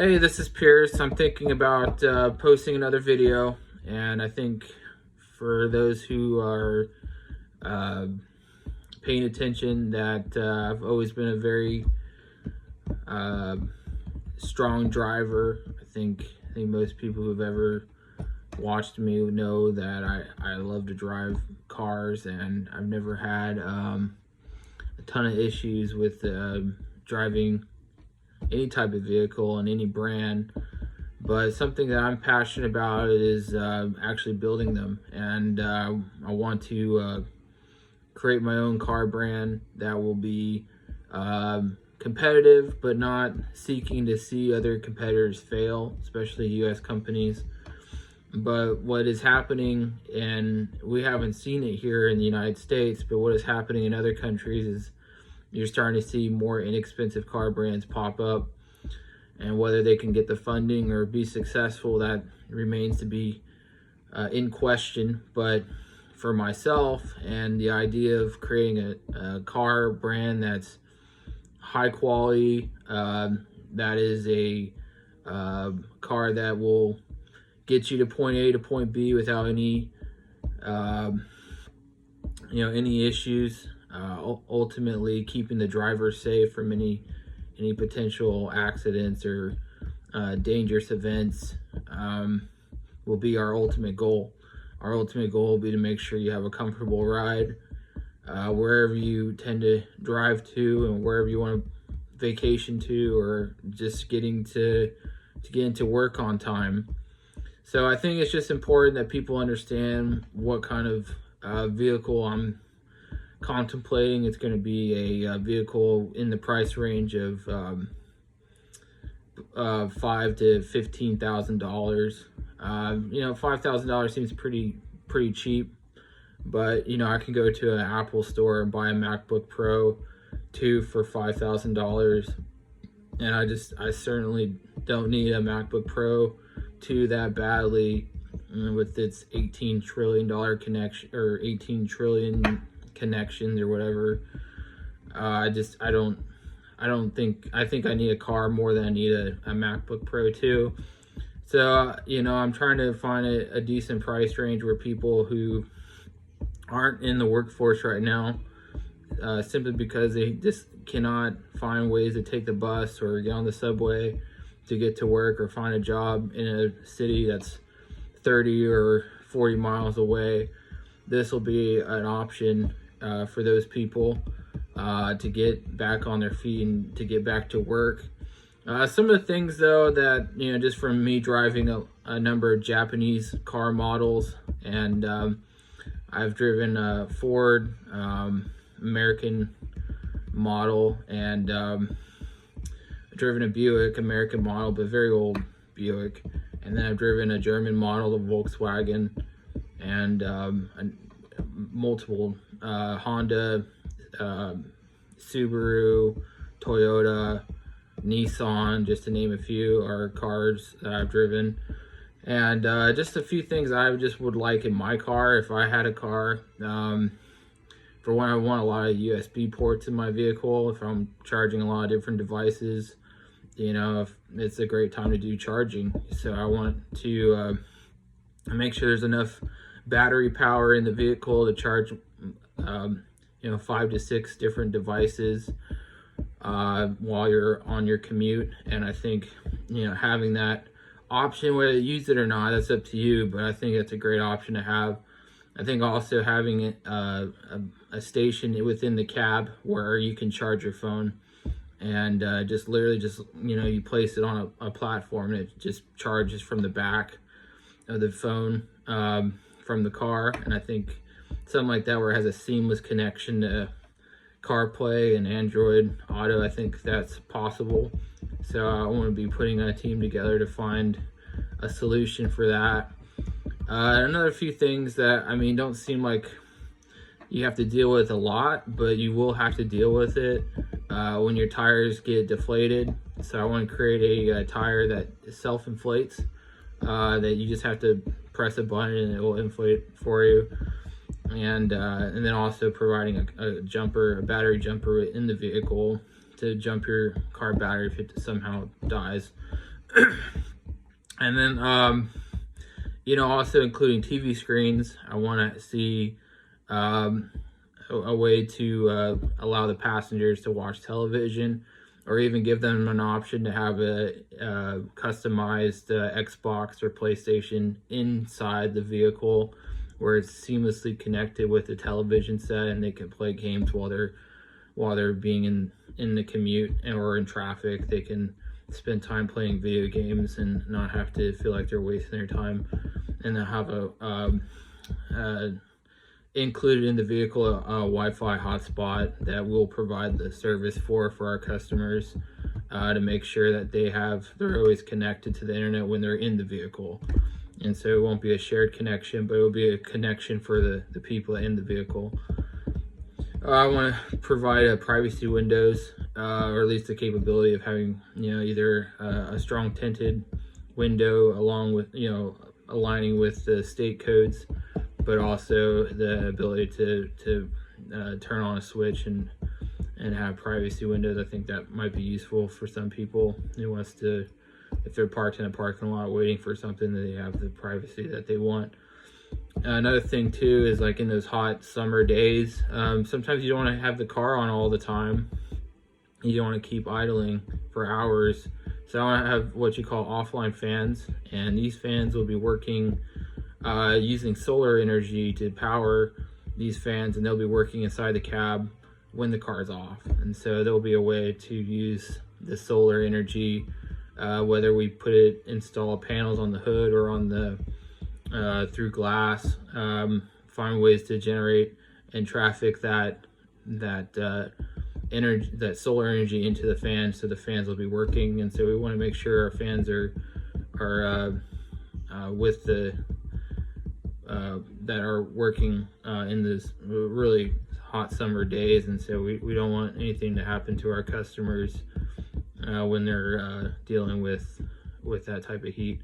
Hey, this is Pierce. I'm thinking about posting another video, and I think for those who are uh, paying attention that I've always been a very uh, strong driver. I think most people who've ever watched me know that I love to drive cars, and I've never had a ton of issues with driving any type of vehicle and any brand. But something that I'm passionate about is actually building them, and I want to create my own car brand that will be competitive, but not seeking to see other competitors fail, especially US companies. But what is happening, and we haven't seen it here in the United States, but what is happening in other countries is you're starting to see more inexpensive car brands pop up, and whether they can get the funding or be successful, that remains to be in question. But for myself, and the idea of creating a car brand that's high quality, that is a car that will get you to point A to point B without any any issues, ultimately keeping the driver safe from any potential accidents or dangerous events, will be our ultimate goal. Our ultimate goal will be to make sure you have a comfortable ride wherever you tend to drive to, and wherever you want to vacation to, or just get into work on time. So I think it's just important that people understand what kind of vehicle I'm contemplating. It's going to be a vehicle in the price range of $5,000 to $15,000. $5,000 seems pretty cheap, but I can go to an Apple store and buy a MacBook Pro 2 for $5,000, and I certainly don't need a MacBook Pro 2 that badly, with its $18 trillion connection, or 18 trillion connections or whatever. I think I need a car more than I need a MacBook Pro 2. So I'm trying to find a decent price range where people who aren't in the workforce right now, simply because they just cannot find ways to take the bus or get on the subway to get to work, or find a job in a city that's 30 or 40 miles away, this will be an option for those people to get back on their feet and to get back to work. Some of the things, though, that just from me driving a number of Japanese car models, and I've driven a Ford American model, and I've driven a Buick American model, but very old Buick, and then I've driven a German model of Volkswagen, and multiple Honda, Subaru, Toyota, Nissan, just to name a few, are cars that I've driven. And just a few things I just would like in my car if I had a car. For one, I want a lot of USB ports in my vehicle if I'm charging a lot of different devices. If it's a great time to do charging. So I want to make sure there's enough battery power in the vehicle to charge 5 to 6 different devices while you're on your commute. And I think having that option, whether you use it or not, that's up to you, but I think it's a great option to have. I think also having a station within the cab where you can charge your phone, and just you place it on a platform, and it just charges from the back of the phone from the car. And I think something like that, where it has a seamless connection to CarPlay and Android Auto, I think that's possible. So I want to be putting a team together to find a solution for that. Another few things that don't seem like you have to deal with a lot, but you will have to deal with it when your tires get deflated. So I want to create a tire that self-inflates, that you just have to press a button and it will inflate for you. And then also providing a battery jumper in the vehicle to jump your car battery if it somehow dies. And then, you know, also including TV screens. I want to see a way to allow the passengers to watch television, or even give them an option to have a customized Xbox or PlayStation inside the vehicle, where it's seamlessly connected with the television set, and they can play games while they're being in the commute or in traffic. They can spend time playing video games and not have to feel like they're wasting their time. And then have a included in the vehicle a Wi-Fi hotspot that we'll provide the service for our customers, to make sure that they're always connected to the internet when they're in the vehicle. And so it won't be a shared connection, but it will be a connection for the people in the vehicle. I want to provide privacy windows, or at least the capability of having, you know, either a strong tinted window along with, you know, aligning with the state codes, but also the ability to turn on a switch and have privacy windows. I think that might be useful for some people who wants to, if they're parked in a parking lot waiting for something, that they have the privacy that they want. Another thing too is, like in those hot summer days, sometimes you don't want to have the car on all the time. You don't want to keep idling for hours. So I want to have what you call offline fans, and these fans will be working using solar energy to power these fans, and they'll be working inside the cab when the car's off. And so there'll be a way to use the solar energy, whether we install panels on the hood or on the through glass, find ways to generate and traffic that energy, that solar energy, into the fans, so the fans will be working. And so we want to make sure our fans are with the that are working in this really hot summer days. And so we don't want anything to happen to our customers when they're dealing with that type of heat.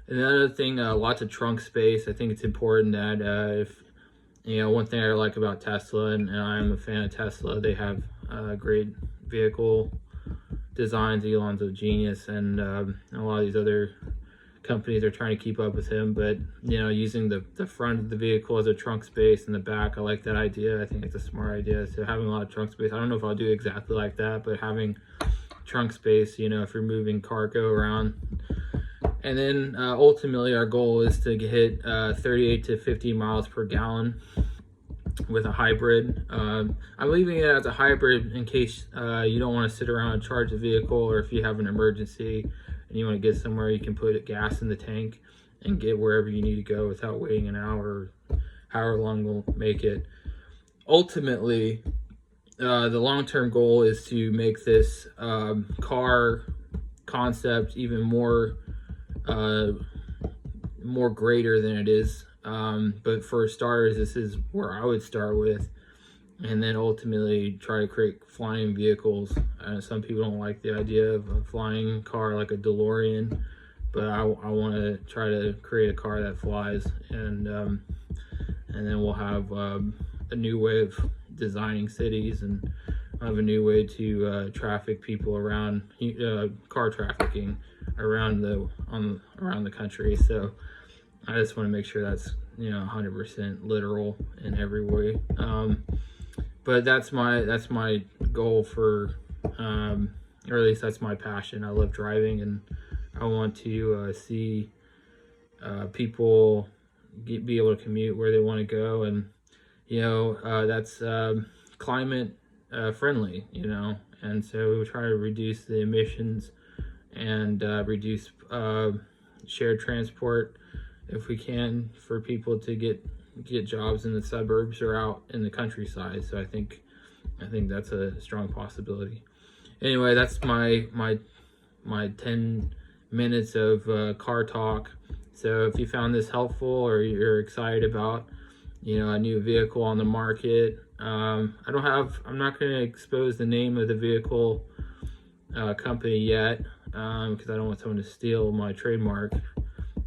And the other thing, lots of trunk space. I think it's important that if, you know, one thing I like about Tesla, and I'm a fan of Tesla, they have great vehicle designs. Elon's a genius, and a lot of these other companies are trying to keep up with him. But, you know, using the front of the vehicle as a trunk space and the back, I like that idea. I think it's a smart idea. So having a lot of trunk space, I don't know if I'll do exactly like that, but having trunk space, you know, if you're moving cargo around. And then ultimately our goal is to hit 38 to 50 miles per gallon with a hybrid. I'm leaving it as a hybrid in case you don't want to sit around and charge the vehicle, or if you have an emergency and you want to get somewhere, you can put gas in the tank and get wherever you need to go without waiting an hour, or however long we'll make it. Ultimately, the long-term goal is to make this car concept even more greater than it is. But for starters, this is where I would start with, and then ultimately try to create flying vehicles. Some people don't like the idea of a flying car like a DeLorean, but I want to try to create a car that flies, and then we'll have a new way of designing cities, and have a new way to traffic people around, car trafficking around the country. So I just want to make sure that's, you know, 100% literal in every way. But that's my goal for, or at least that's my passion. I love driving, and I want to see people be able to commute where they want to go, and, you know, that's climate friendly, you know. And so we try to reduce the emissions and reduce shared transport if we can, for people to get jobs in the suburbs or out in the countryside. So I think that's a strong possibility. Anyway, that's my 10 minutes of car talk. So if you found this helpful, or you're excited about, you know, a new vehicle on the market, I'm not going to expose the name of the vehicle company yet, because I don't want someone to steal my trademark.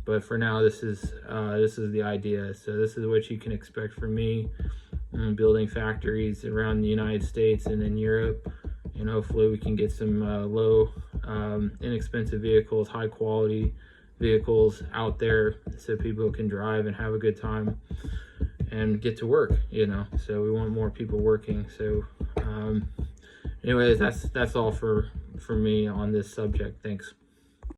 But for now, this is the idea. So this is what you can expect from me, building factories around the United States and in Europe, and hopefully we can get some low inexpensive vehicles, high quality vehicles out there so people can drive and have a good time and get to work, you know. So we want more people working. So anyways, that's all for me on this subject. Thanks.